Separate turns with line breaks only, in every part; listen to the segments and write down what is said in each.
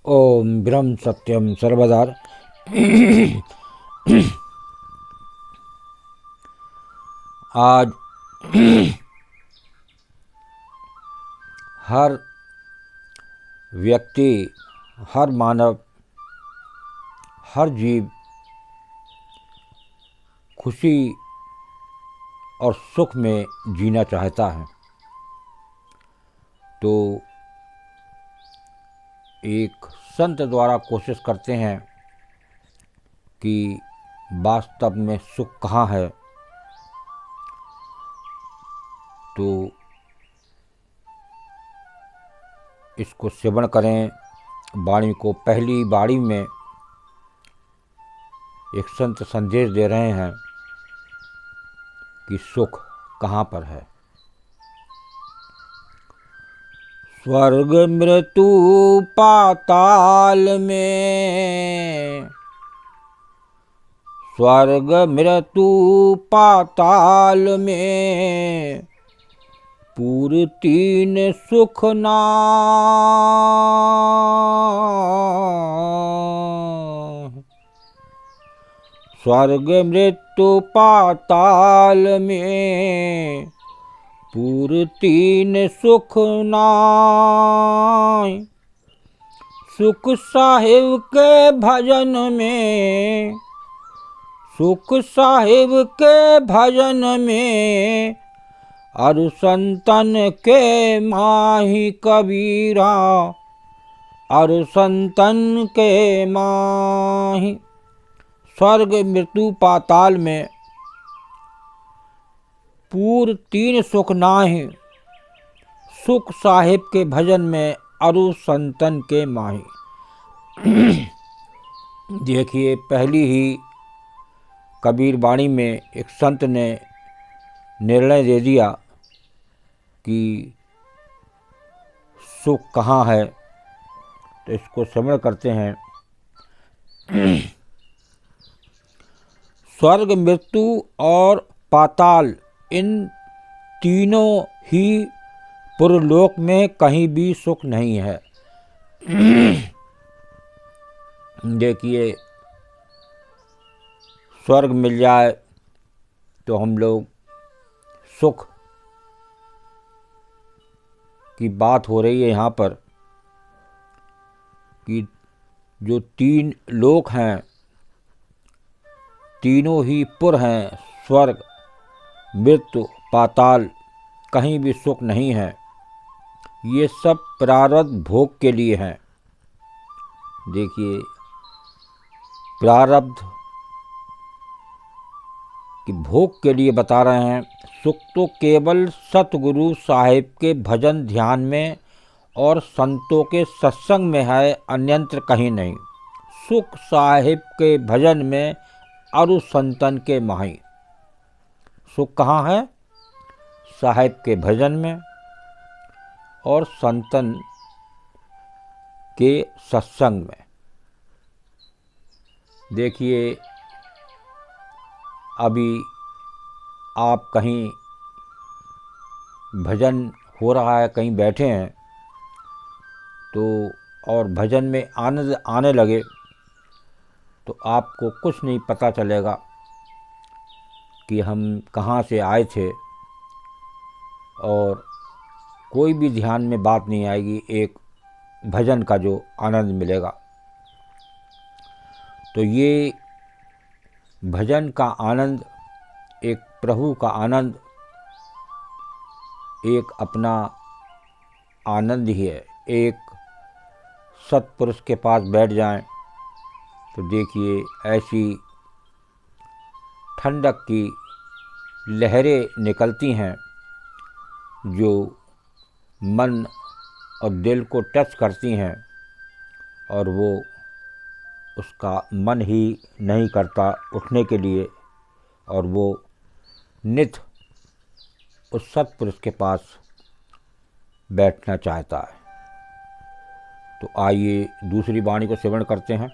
ओम ब्रह्म सत्यम सर्वदा। आज हर व्यक्ति, हर मानव, हर जीव खुशी और सुख में जीना चाहता है। तो एक संत द्वारा कोशिश करते हैं कि वास्तव में सुख कहाँ है। तो इसको श्रवण करें। वाणी को पहली बाणी में एक संत संदेश दे रहे हैं कि सुख कहाँ पर है। स्वर्ग मृत्यु पाताल में, स्वर्ग मृत्यु पाताल में, पूर तीन सुख ना। स्वर्ग मृत्यु पाताल में, पूर तीन सुख नाय। सुख साहिब के भजन में, सुख साहिब के भजन में, अरु संतन के माही कबीरा, अरु संतन के माही। स्वर्ग मृत्यु पाताल में पूर तीन सुख नाहि, सुख साहिब के भजन में अरु संतन के माही। देखिए, पहली ही कबीर वाणी में एक संत ने निर्णय दे दिया कि सुख कहाँ है। तो इसको श्रवण करते हैं। स्वर्ग मृत्यु और पाताल, इन तीनों ही पुरलोक में कहीं भी सुख नहीं है। देखिए, स्वर्ग मिल जाए तो हम लोग सुख की बात हो रही है यहाँ पर कि जो तीन लोक हैं, तीनों ही पुर हैं, स्वर्ग मृत्यु पाताल, कहीं भी सुख नहीं है। ये सब प्रारब्ध भोग के लिए हैं। देखिए, प्रारब्ध कि भोग के लिए बता रहे हैं। सुख तो केवल सतगुरु साहिब के भजन ध्यान में और संतों के सत्संग में है, अन्यंत्र कहीं नहीं। सुख साहिब के भजन में, अरु संतन के माही। सुख कहाँ है? साहिब के भजन में और संतन के सत्संग में। देखिए, अभी आप कहीं भजन हो रहा है, कहीं बैठे हैं तो और भजन में आनंद आने लगे तो आपको कुछ नहीं पता चलेगा कि हम कहाँ से आए थे, और कोई भी ध्यान में बात नहीं आएगी। एक भजन का जो आनंद मिलेगा, तो ये भजन का आनंद, एक प्रभु का आनंद, एक अपना आनंद ही है। एक सत्पुरुष के पास बैठ जाएं तो देखिए, ऐसी ठंडक की लहरें निकलती हैं जो मन और दिल को टच करती हैं, और वो उसका मन ही नहीं करता उठने के लिए, और वो नित उस सत्पुरुष के पास बैठना चाहता है। तो आइए दूसरी वाणी को श्रवण करते हैं।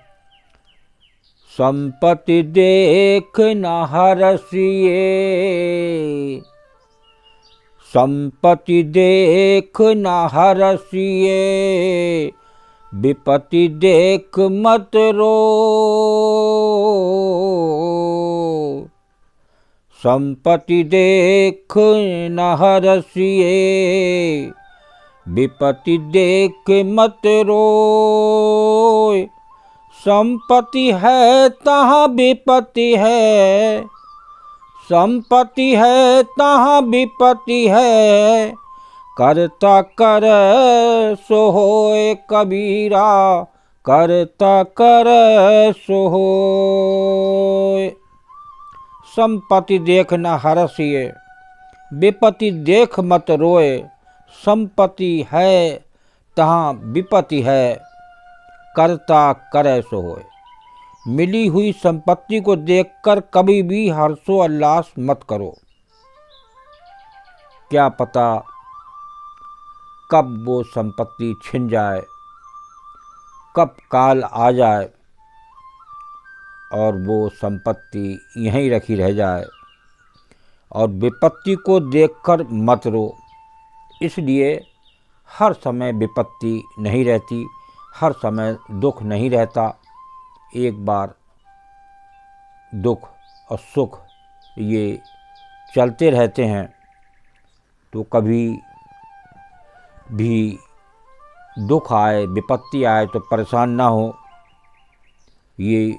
संपत्ति देख न हरसिए, संपत्ति देख न हरसिए, विपत्ति देख मत रो, संपत्ति देख न हरसिए, विपत्ति देख मत रो, संपत्ति है तहाँ विपत्ति है, संपत्ति है तहाँ विपत्ति है, करता कर सो होए कबीरा, करता कर सो होए। संपत्ति देख न हरसिए, विपत्ति देख मत रोए, संपत्ति है तहाँ विपत्ति है, करता करे सो होए। मिली हुई संपत्ति को देखकर कभी भी हर्षोल्लास मत करो, क्या पता कब वो संपत्ति छिन जाए, कब काल आ जाए और वो संपत्ति यहीं रखी रह जाए। और विपत्ति को देखकर मत रो, इसलिए हर समय विपत्ति नहीं रहती, हर समय दुख नहीं रहता। एक बार दुख और सुख ये चलते रहते हैं, तो कभी भी दुख आए, विपत्ति आए तो परेशान ना हो, ये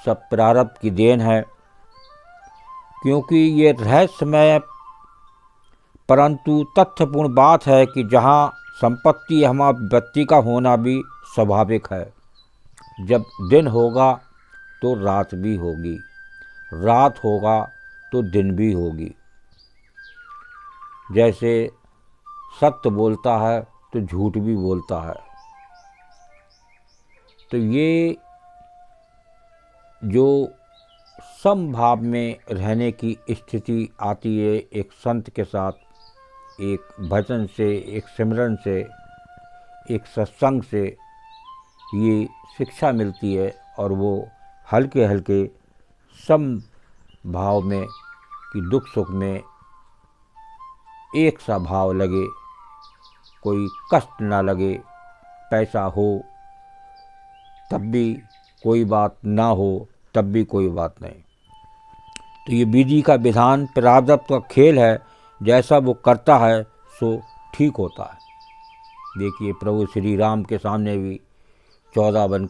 सब प्रारब्ध की देन है। क्योंकि ये रहस्यमय परंतु तथ्यपूर्ण बात है कि जहाँ संपत्ति हमारा विपत्ति का होना भी स्वाभाविक है। जब दिन होगा तो रात भी होगी, रात होगा तो दिन भी होगी। जैसे सत्य बोलता है तो झूठ भी बोलता है। तो ये जो समभाव में रहने की स्थिति आती है, एक संत के साथ, एक भजन से, एक सिमरन से, एक सत्संग से ये शिक्षा मिलती है। और वो हल्के हल्के समभाव में कि दुख सुख में एक सा भाव लगे, कोई कष्ट ना लगे, पैसा हो तब भी कोई बात ना हो तब भी कोई बात नहीं। तो ये विधि का विधान प्रारब्ध का खेल है, जैसा वो करता है सो ठीक होता है। देखिए प्रभु श्री राम के सामने भी 14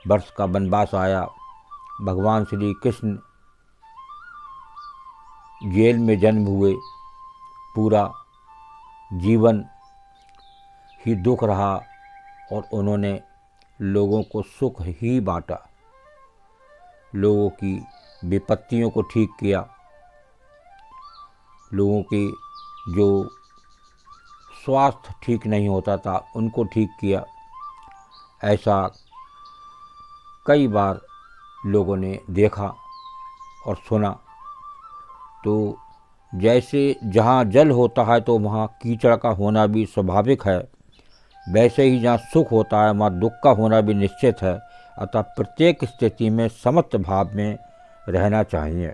वर्ष का वनवास आया, भगवान श्री कृष्ण जेल में जन्म हुए, पूरा जीवन ही दुख रहा और उन्होंने लोगों को सुख ही बांटा, लोगों की विपत्तियों को ठीक किया, लोगों की जो स्वास्थ्य ठीक नहीं होता था उनको ठीक किया। ऐसा कई बार लोगों ने देखा और सुना। तो जैसे जहाँ जल होता है तो वहाँ कीचड़ का होना भी स्वाभाविक है, वैसे ही जहाँ सुख होता है वहाँ दुख का होना भी निश्चित है। अतः प्रत्येक स्थिति में समत्व भाव में रहना चाहिए।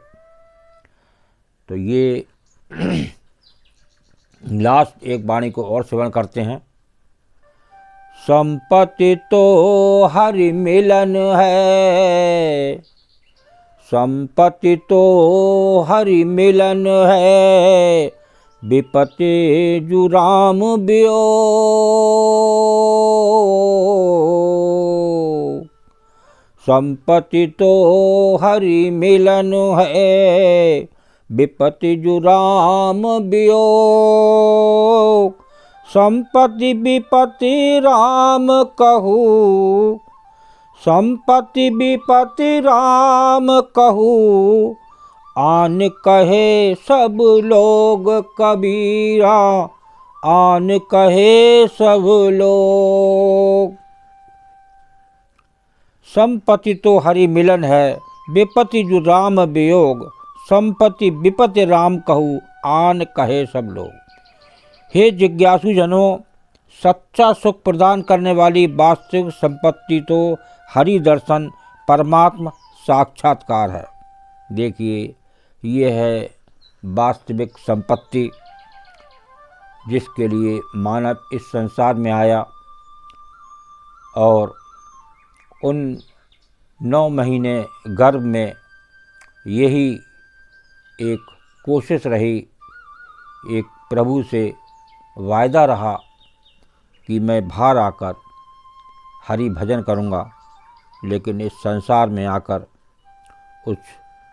तो ये लास्ट एक वाणी को और श्रवण करते हैं। संपत्ति तो हरि मिलन है, संपत्ति तो हरि मिलन है, विपत्ति जु राम बियो, संपत्ति तो हरि मिलन है, विपत्ति जु राम बियो, संपत्ति विपत्ति राम कहूँ, संपत्ति विपत्ति राम कहूँ, आन कहे सब लोग कबीरा, आन कहे सब लोग। संपत्ति तो हरि मिलन है, विपत्ति जो राम वियोग, संपत्ति विपत्ति राम कहूँ, आन कहे सब लोग। हे जिज्ञासु जनों, सच्चा सुख प्रदान करने वाली वास्तविक संपत्ति तो हरि दर्शन, परमात्मा साक्षात्कार है। देखिए ये है वास्तविक संपत्ति जिसके लिए मानव इस संसार में आया और उन 9 महीने गर्भ में यही एक कोशिश रही, एक प्रभु से वायदा रहा कि मैं बाहर आकर हरि भजन करूँगा, लेकिन इस संसार में आकर उस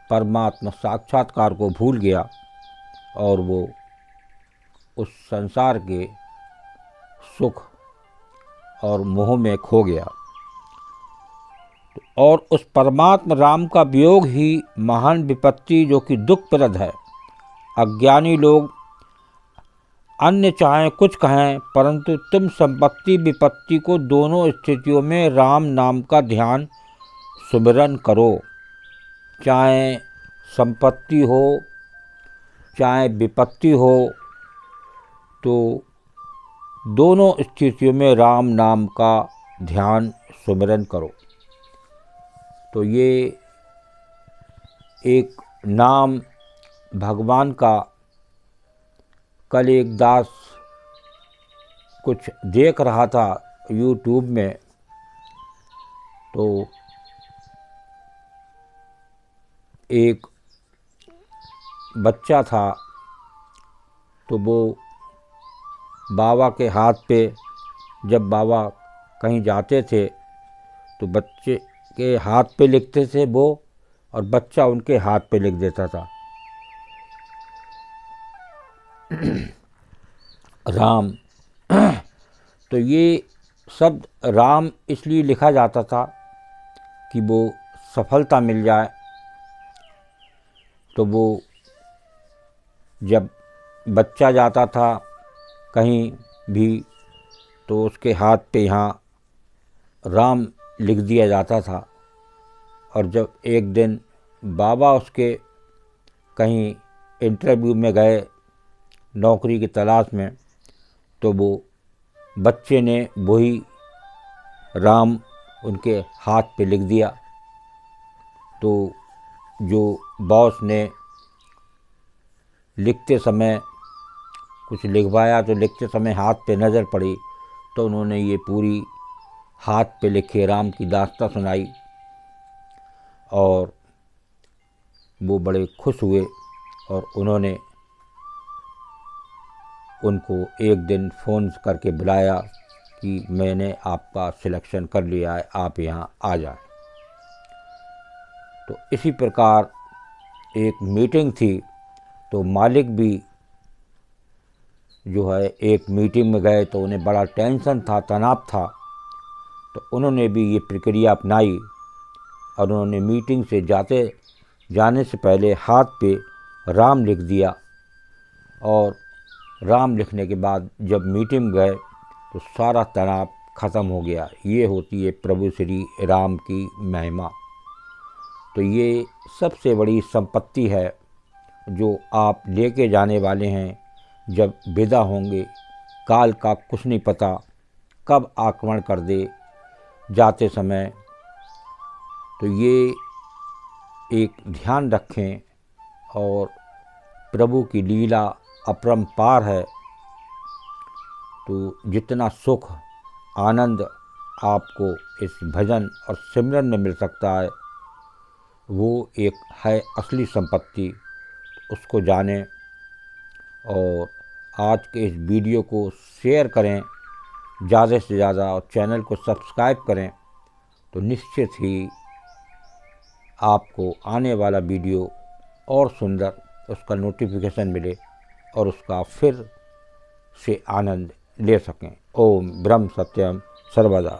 परमात्मा साक्षात्कार को भूल गया और वो उस संसार के सुख और मोह में खो गया। और उस परमात्मा राम का वियोग ही महान विपत्ति जो कि दुखप्रद है। अज्ञानी लोग अन्य चाहें कुछ कहें, परंतु तुम संपत्ति विपत्ति को दोनों स्थितियों में राम नाम का ध्यान सुमिरन करो। चाहे संपत्ति हो चाहे विपत्ति हो, तो दोनों स्थितियों में राम नाम का ध्यान सुमिरन करो। तो ये एक नाम भगवान का कल एक दास कुछ देख रहा था यूट्यूब में, तो एक बच्चा था, तो वो बाबा के हाथ पे, जब बाबा कहीं जाते थे तो बच्चे के हाथ पे लिखते थे वो, और बच्चा उनके हाथ पे लिख देता था राम। तो ये शब्द राम इसलिए लिखा जाता था कि वो सफलता मिल जाए। तो वो जब बच्चा जाता था कहीं भी, तो उसके हाथ पे यहाँ राम लिख दिया जाता था। और जब एक दिन बाबा उसके कहीं इंटरव्यू में गए नौकरी की तलाश में, तो वो बच्चे ने वही राम उनके हाथ पे लिख दिया। तो जो बॉस ने लिखते समय कुछ लिखवाया, तो लिखते समय हाथ पे नज़र पड़ी, तो उन्होंने ये पूरी हाथ पे लिखे राम की दास्तां सुनाई और वो बड़े खुश हुए। और उन्होंने उनको एक दिन फ़ोन करके बुलाया कि मैंने आपका सिलेक्शन कर लिया है, आप यहाँ आ जाएं। तो इसी प्रकार एक मीटिंग थी, तो मालिक भी जो है एक मीटिंग में गए, तो उन्हें बड़ा टेंशन था, तनाव था। तो उन्होंने भी ये प्रक्रिया अपनाई और उन्होंने मीटिंग से जाने से पहले हाथ पे राम लिख दिया। और राम लिखने के बाद जब मीटिंग गए तो सारा तनाव ख़त्म हो गया। ये होती है प्रभु श्री राम की महिमा। तो ये सबसे बड़ी संपत्ति है जो आप लेके जाने वाले हैं। जब विदा होंगे, काल का कुछ नहीं पता, कब आक्रमण कर दे जाते समय। तो ये एक ध्यान रखें। और प्रभु की लीला अपरंपार है। तो जितना सुख आनंद आपको इस भजन और सिमरन में मिल सकता है, वो एक है असली संपत्ति। उसको जानें और आज के इस वीडियो को शेयर करें ज़्यादा से ज़्यादा और चैनल को सब्सक्राइब करें। तो निश्चित ही आपको आने वाला वीडियो और सुंदर उसका नोटिफिकेशन मिले और उसका फिर से आनंद ले सकें। ओम ब्रह्म सत्यम सर्वदा।